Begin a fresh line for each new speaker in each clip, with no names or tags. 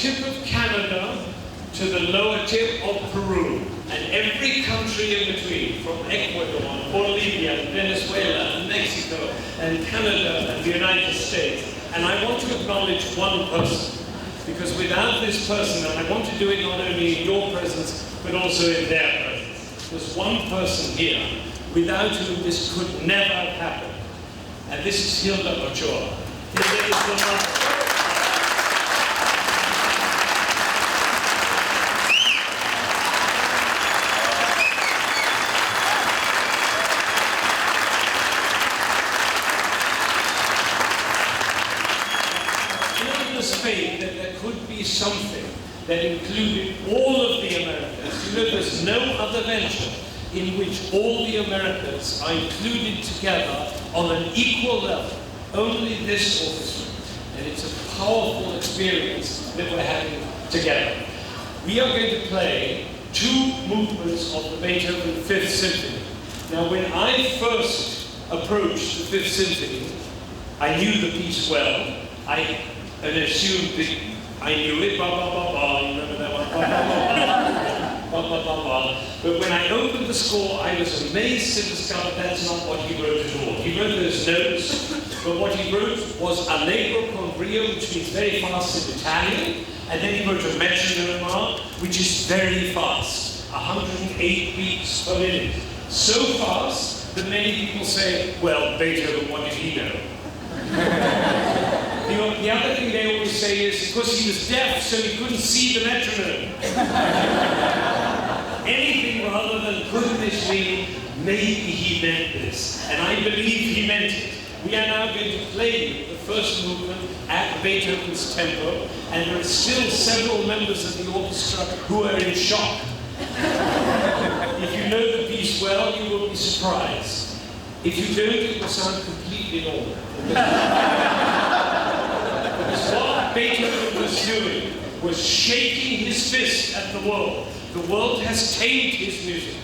tip of Canada to the lower tip of Peru, and every country in between, from Ecuador, and Bolivia, and Venezuela, and Mexico, and Canada, and the United States. And I want to acknowledge one person, because without this person, and I want to do it not only in your presence, but also in their presence. There's one person here, without whom this could never have happened. And this is Hilda Ochoa. Hilda is the mother. Faith that there could be something that included all of the Americas. You know, there's no other venture in which all the Americas are included together on an equal level. Only this orchestra. And it's a powerful experience that we're having together. We are going to play two movements of the Beethoven Fifth Symphony. Now, when I first approached the Fifth Symphony, I knew the piece well. And assumed that I knew it, ba ba ba ba, you remember that one? Ba ba ba ba ba. But when I opened the score, I was amazed to discover that's not what he wrote at all. He wrote those notes, but what he wrote was allegro con brio, which means very fast in Italian, and then he wrote a metronome, which is very fast, 108 beats per minute. So fast that many people say, well, Beethoven, what did he know? The other thing they always say is, because he was deaf, so he couldn't see the metronome. Anything rather than couldn't this mean, maybe he meant this. And I believe he meant it. We are now going to play the first movement at Beethoven's tempo, and there are still several members of the orchestra who are in shock. If you know the piece well, you will be surprised. If you don't, it will sound completely normal. What Beethoven was doing was shaking his fist at the world. The world has tamed his music.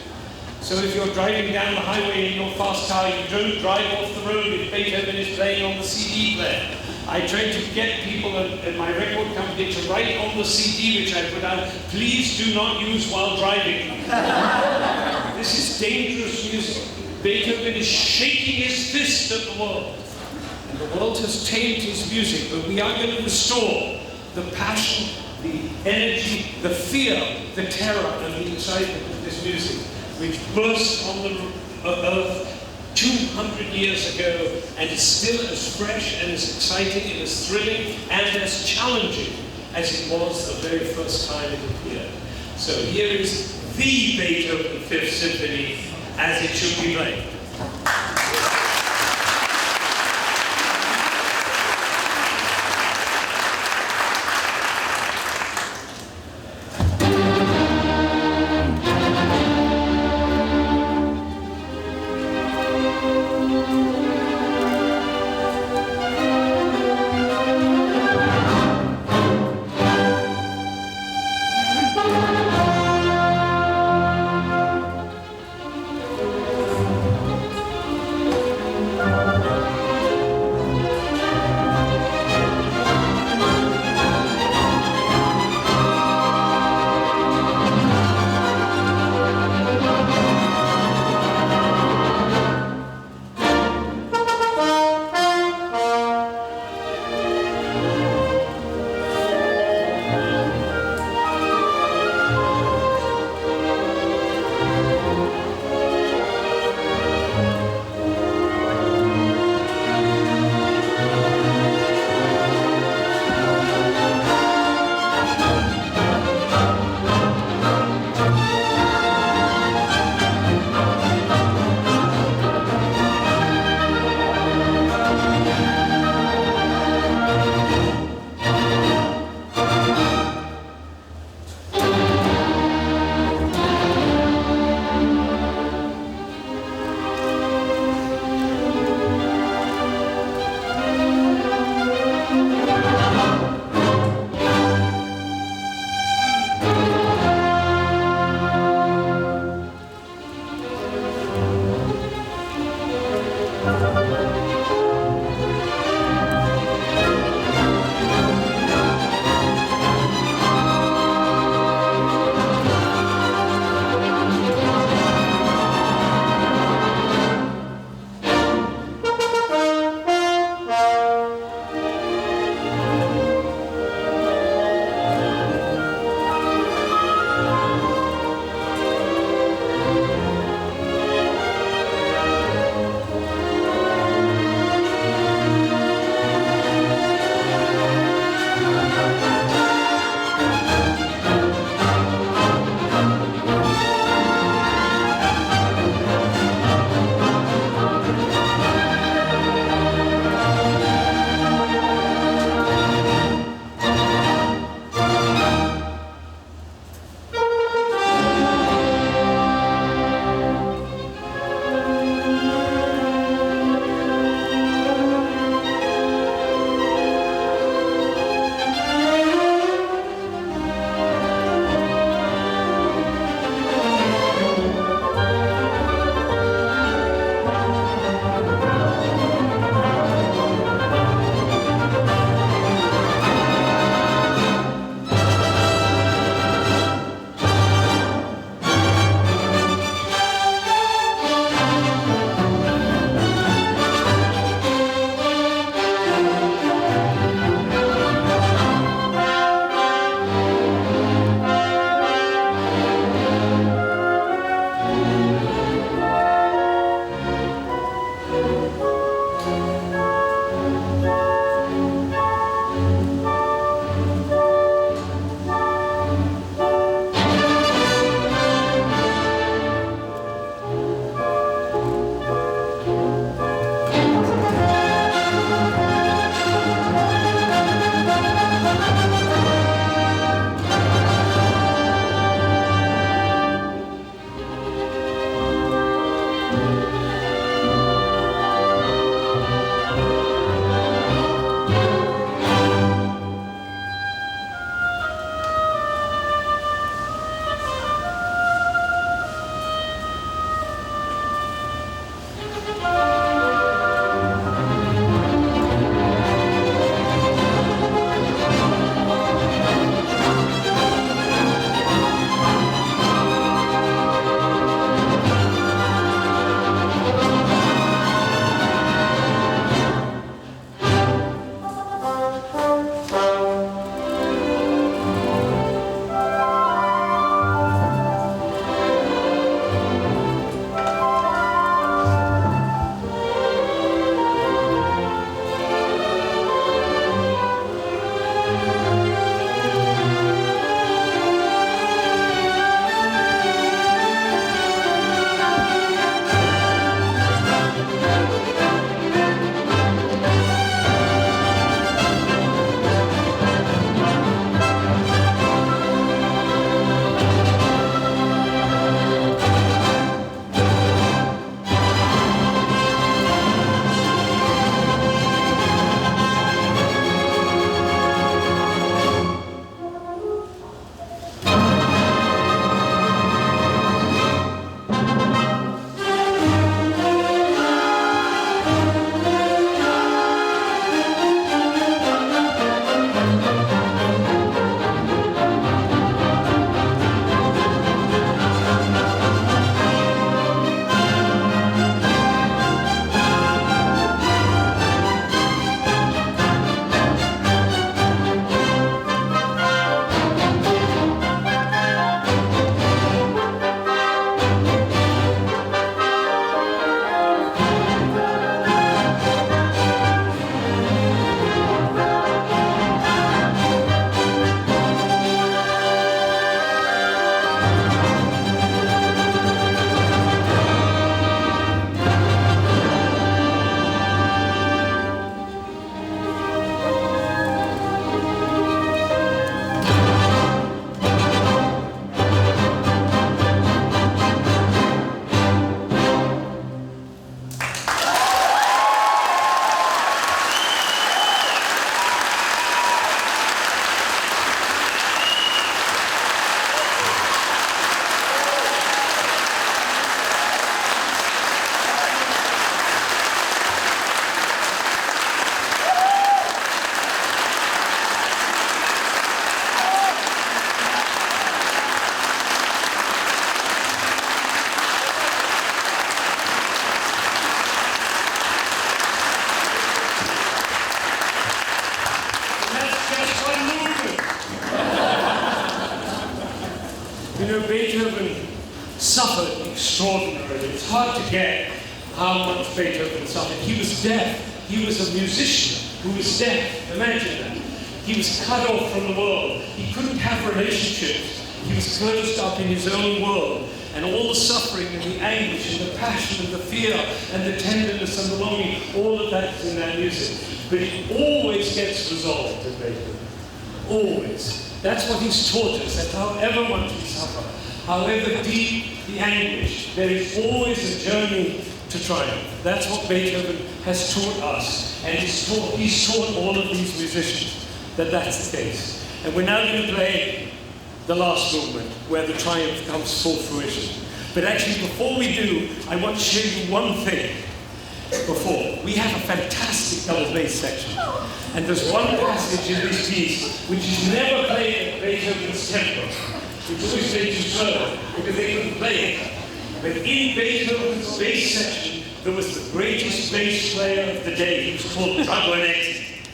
So if you're driving down the highway in your fast car, you don't drive off the road if Beethoven is playing on the CD player. I try to get people at my record company to write on the CD which I put out, please do not use while driving. This is dangerous music. Beethoven is shaking his fist at the world. And the world has tamed his music, but we are going to restore the passion, the energy, the fear, the terror, and the excitement of this music, which burst on the earth 200 years ago, and is still as fresh and as exciting and as thrilling and as challenging as it was the very first time it appeared. So here is the Beethoven Fifth Symphony as it should be played. Beethoven suffered extraordinarily. It's hard to get how much Beethoven suffered. He was deaf. He was a musician who was deaf. Imagine that. He was cut off from the world. He couldn't have relationships. He was closed up in his own world. And all the suffering and the anguish and the passion and the fear and the tenderness and the longing, all of that is in that music. But it always gets resolved in Beethoven. Always. That's what he's taught us, that however much we suffer, however deep the anguish, there is always a journey to triumph. That's what Beethoven has taught us. And he's taught all of these musicians that that's the case. And we're now going to play the last movement, where the triumph comes full fruition. But actually, before we do, I want to show you one thing. Before, we have a fantastic double bass section. And there's one passage in this piece which is never played at Beethoven's tempo. It's always played too slow, because they couldn't play it. But in Beethoven's bass section, there was the greatest bass player of the day. He was called Dragonetti.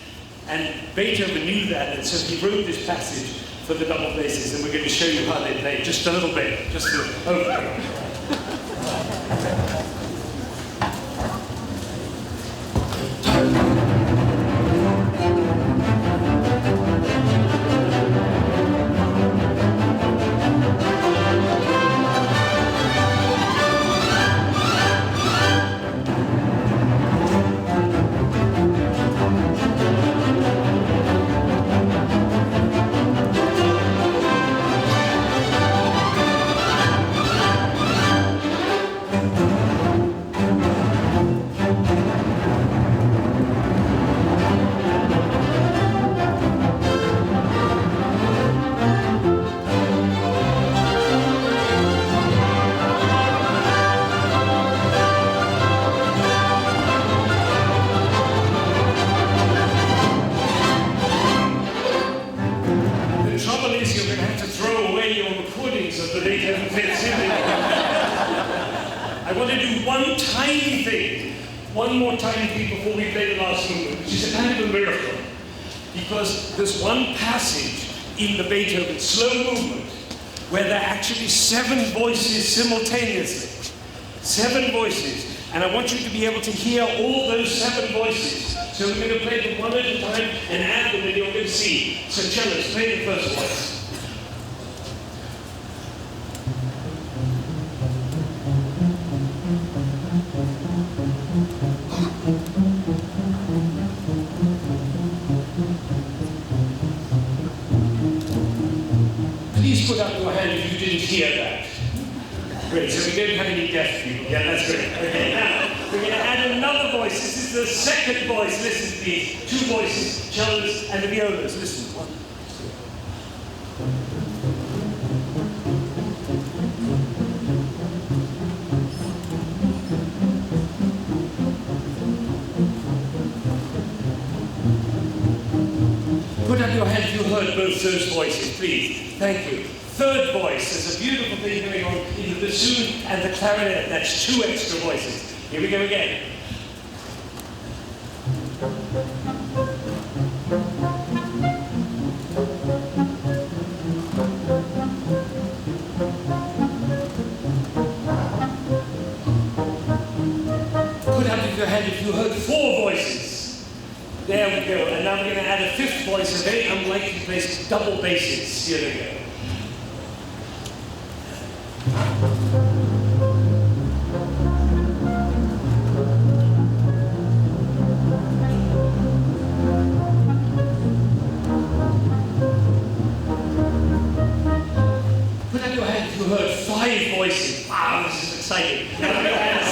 And Beethoven knew that, and so he wrote this passage for the double basses, and we're going to show you how they play just a little bit, just a overview. the Beethoven Fifth Symphony. I want to do one tiny thing, one more tiny thing before we play the last movement, which is a kind of a miracle. Because there's one passage in the Beethoven slow movement where there are actually 7 voices simultaneously. 7 voices. And I want you to be able to hear all those 7 voices. So we're going to play them one at a time and add them and you're going to see. So cellos, play the first voice. Please put up your hand if you didn't hear that. Great, so we don't have any deaf people. Yeah, that's great. Okay, now, we're going to add another voice. This is the second voice. Listen, please. 2 voices, cellos and the violas. Listen. 1, 2. Put up your hand if you heard both those voices, please. Thank you. Third voice, there's a beautiful thing going on in the bassoon and the clarinet. That's 2 extra voices. Here we go again. Put up your hand if you heard 4 voices. There we go. And now we're going to add a 5th voice, a very unlikely place, double basses. Here we go. Put up your hand if you heard 5 voices. Wow, this is exciting. Now we're going to add a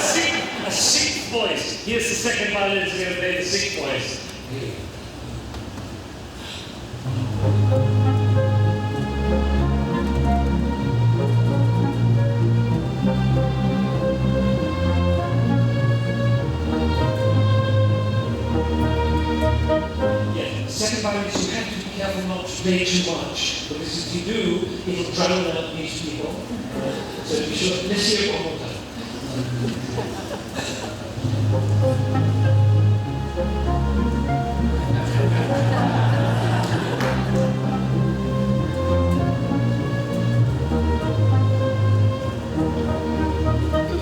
6th voice. Here's the second violinist who's going to play the 6th voice. Second violinist, you have to be careful not to play too much, because if you do, it will drown out these people. So be sure, let's hear it one more time.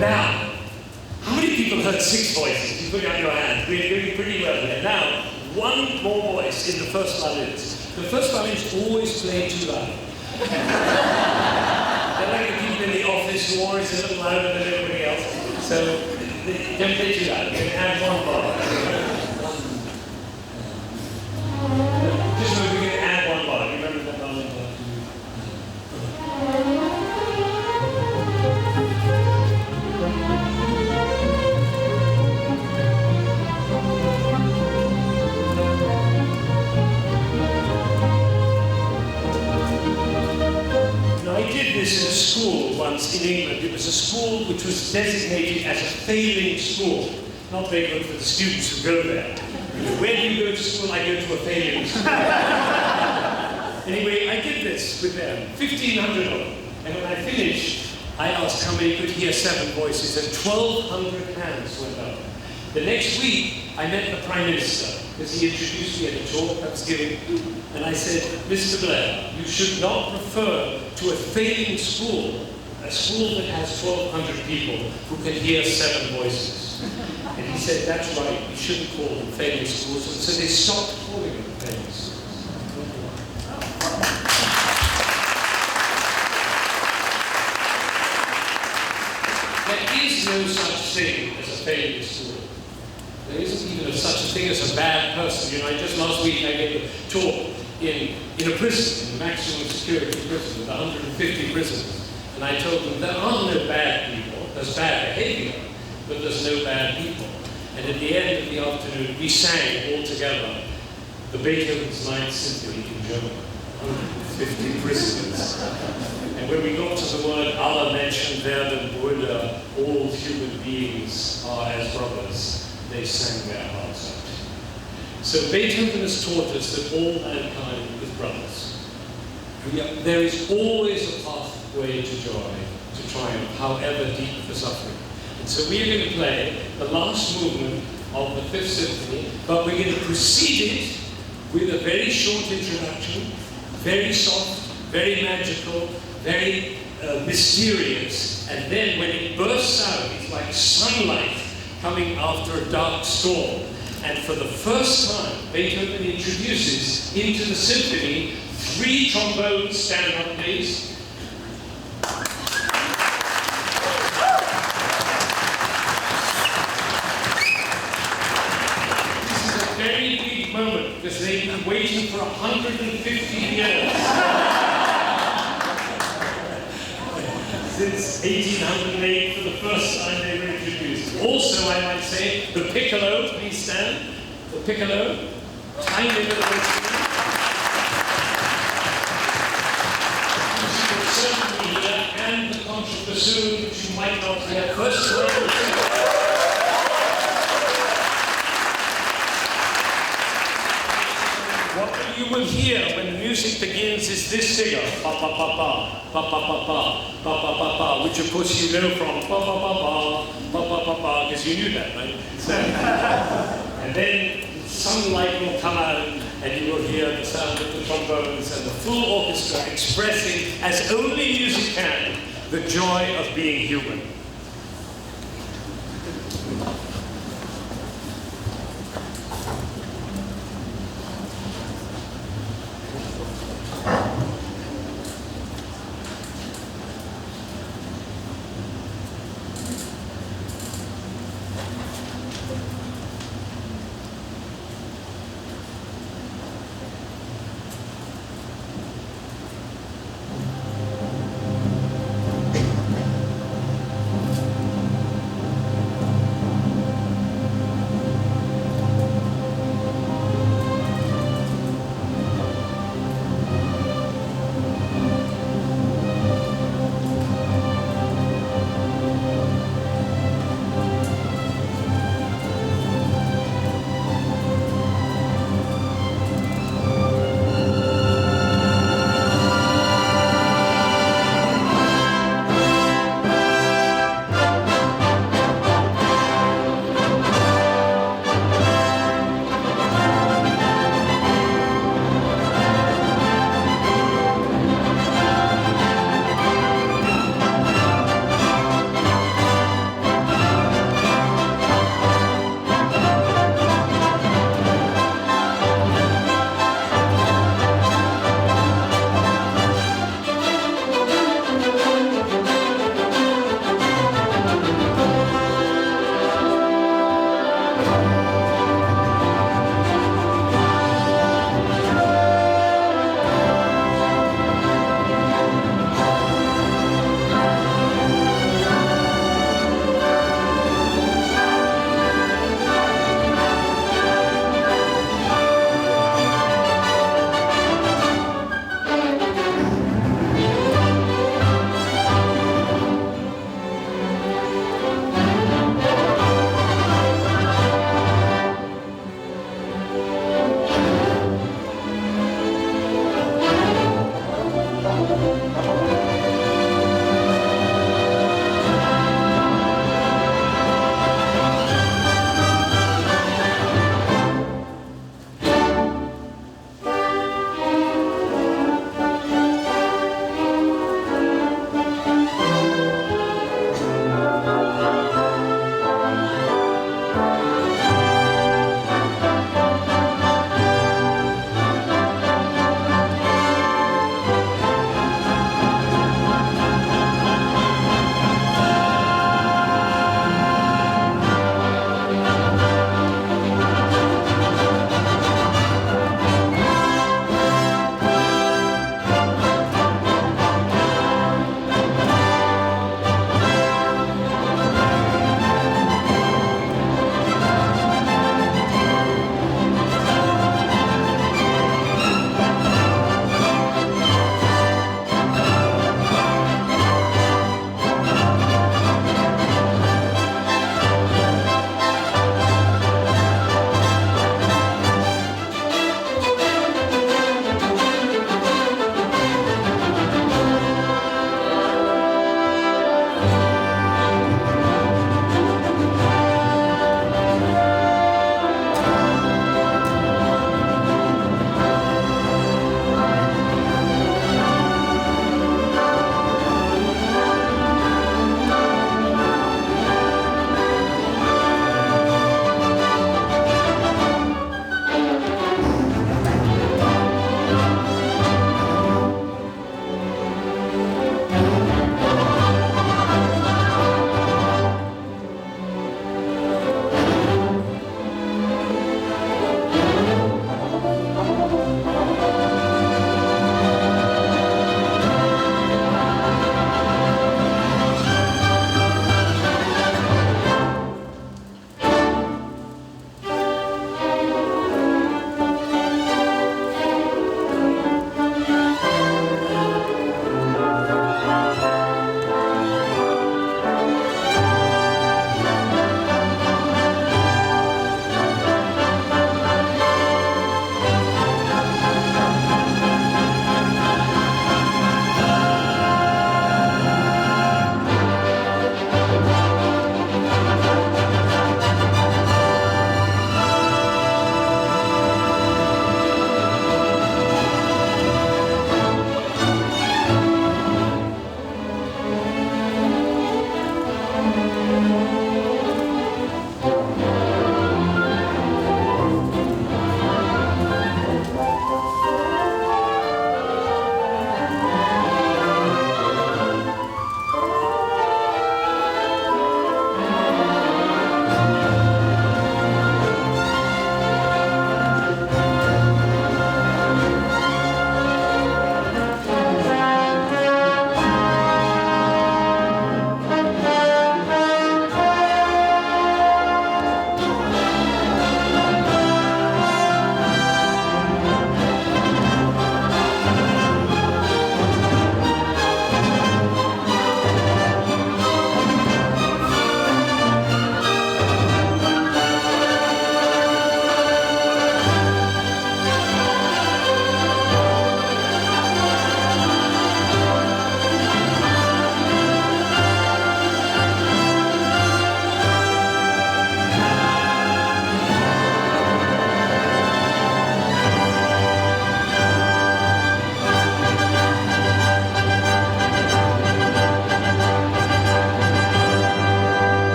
Now, how many people heard 6 voices? You put out your hand. We're doing pretty well there. Now, 1 more voice in the first violinist. The first violinist always play too loud. They're like the people in the office who are always a little louder than everybody else. So, don't play too loud. You can add 1 bar. Just remember, we can add 1 bar. You remember that bar? I did this in a school once in England. It was a school which was designated as a failing school. Not very good for the students who go there. Where do you go to school? I go to a failing school. Anyway, I did this with them, 1,500 of them. And when I finished, I asked how many could hear 7 voices, and 1,200 hands went up. The next week, I met the Prime Minister, because he introduced me at a talk I was giving, and I said, Mr. Blair, you should not refer to a failing school, a school that has 1,200 people who can hear 7 voices. And he said, that's right, we shouldn't call them failing schools, and so they stopped calling them failing schools. There is no such thing as a failing school. There isn't even such a thing as a bad person. You know, just last week I gave a talk in a prison, in a maximum security prison with 150 prisoners. And I told them there are no bad people, there's bad behavior, but there's no bad people. And at the end of the afternoon, we sang all together the Beethoven's Ninth Symphony in German, 150 prisoners. And when we got to the word alle Menschen werden Brüder, all human beings are as brothers, they sang their hearts out. So Beethoven has taught us that all mankind is brothers. There is always a path way to joy, to triumph, however deep the suffering. And so we are going to play the last movement of the Fifth Symphony, but we're going to precede it with a very short introduction, very soft, very magical, very mysterious, and then when it bursts out, it's like sunlight coming after a dark storm. And for the first time, Beethoven introduces into the symphony 3 trombones. Stand up, please. This is a very big moment because they've been waiting for 150 years. Since 1808, for the first time they were introduced. Also, I might say, the piccolo, please stand. The piccolo, tiny little instrument. You should certainly hear, and the contra bassoon, which you might not hear. First time. What you will hear when the music begins is this figure, pa pa pa pa, pa pa pa pa, pa pa pa pa, which of course you know from pa pa pa pa, pa pa pa pa, because you knew that, right? So, and then sunlight will come out, and you will hear the sound of the trombones and the full orchestra expressing, as only music can, the joy of being human.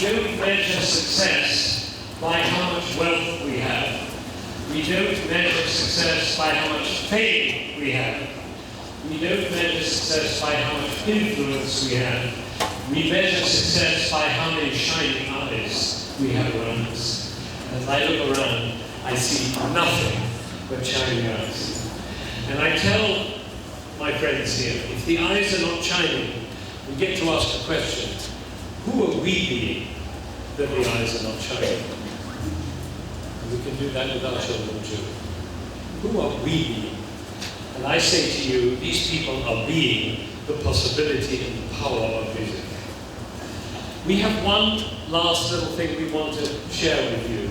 don't measure success by how much wealth we have. We don't measure success by how much fame we have. We don't measure success by how much influence we have. We measure success by how many shining eyes we have around us. As I look around, I see nothing but shining eyes. And I tell my friends here, if the eyes are not shining, we get to ask the question, who are we being that the eyes are not shining? And we can do that with our children too. Who are we being? And I say to you, these people are being the possibility and the power of music. We have one last little thing we want to share with you.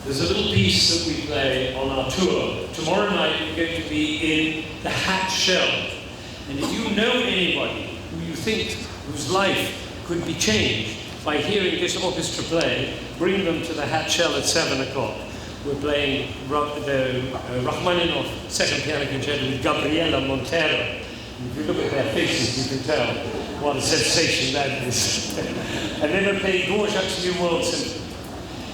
There's a little piece that we play on our tour. Tomorrow night we're going to be in the Hat Shell. And if you know anybody who you think whose life could be changed by hearing this orchestra play, bring them to the Hat Shell at 7 o'clock. We're playing the Rachmaninoff Second Piano Concerto with Gabriela Montero. And if you look at their faces, you can tell what a sensation that is. And then we're playing Dvorak's New World Symphony.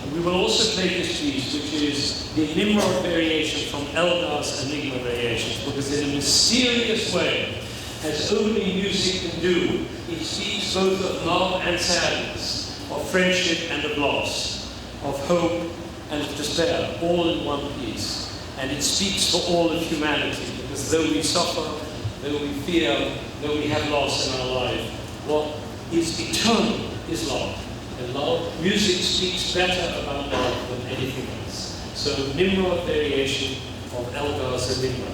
And we will also play this piece, which is the Nimrod variation from Elgar's Enigma Variations, because in a mysterious way, as only music can do, it speaks both of love and sadness, of friendship and of loss, of hope and of despair, all in one piece. And it speaks for all of humanity, because though we suffer, though we fear, though we have loss in our life, what is eternal is love. And love, music speaks better about love than anything else. So Nimrod variation of Elgar's Enigma.